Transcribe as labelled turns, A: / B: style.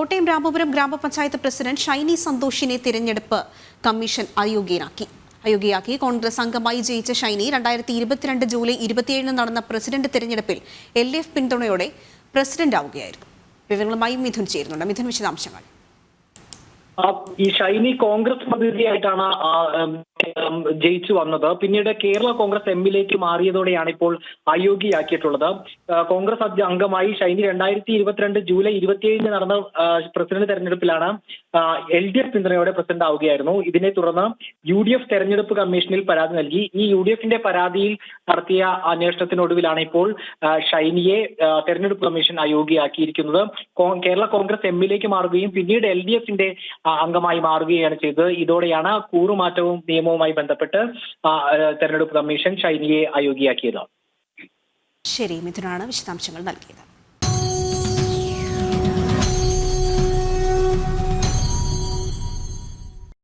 A: കോട്ടയം രാമപുരം ഗ്രാമപഞ്ചായത്ത് പ്രസിഡന്റ് ഷൈനി സന്തോഷിനെ തിരഞ്ഞെടുപ്പ് കമ്മീഷൻ അയോഗ്യയാക്കി. കോൺഗ്രസ് അംഗമായി ജയിച്ച ഷൈനി 2022 ജൂലൈ 27 നടന്ന പ്രസിഡന്റ് തിരഞ്ഞെടുപ്പിൽ LDF പിന്തുണയോടെ പ്രസിഡന്റ് ആവുകയായിരുന്നു. വിവരങ്ങളുമായി മിഥുൻ ചേരുന്നുണ്ട്. മിഥുൻ, വിശദാംശങ്ങൾ.
B: ഈ ഷൈനി കോൺഗ്രസ് പ്രതിനിധിയായിട്ടാണ് ജയിച്ചു വന്നത്. പിന്നീട് കേരള കോൺഗ്രസ് എമ്മിലേക്ക് മാറിയതോടെയാണ് ഇപ്പോൾ അയോഗ്യയാക്കിയിട്ടുള്ളത്. കോൺഗ്രസ് അംഗമായി ഷൈനി 2022 ജൂലൈ 27 നടന്ന പ്രസിഡന്റ് തെരഞ്ഞെടുപ്പിലാണ് LDF പിന്തുണയോടെ പ്രസിഡന്റ് ആവുകയായിരുന്നു. ഇതിനെ തുടർന്ന് UDF തെരഞ്ഞെടുപ്പ് കമ്മീഷനിൽ പരാതി നൽകി. ഈ UDFന്റെ പരാതിയിൽ നടത്തിയ അന്വേഷണത്തിനൊടുവിലാണ് ഇപ്പോൾ ഷൈനിയെ തെരഞ്ഞെടുപ്പ് കമ്മീഷൻ അയോഗ്യയാക്കിയിരിക്കുന്നത്. കേരള കോൺഗ്രസ് എമ്മിലേക്ക് മാറുകയും പിന്നീട് LDFന്റെ അംഗമായി മാറുകയാണ് ചെയ്തത്. ഇതോടെയാണ് കൂറുമാറ്റവും നിയമവുമായി ബന്ധപ്പെട്ട് തെരഞ്ഞെടുപ്പ് കമ്മീഷൻ ഷൈനിയെ അയോഗ്യയാക്കിയത്.
A: ശരി, മിഥുനാണ് വിശദാംശങ്ങൾ നൽകിയത്.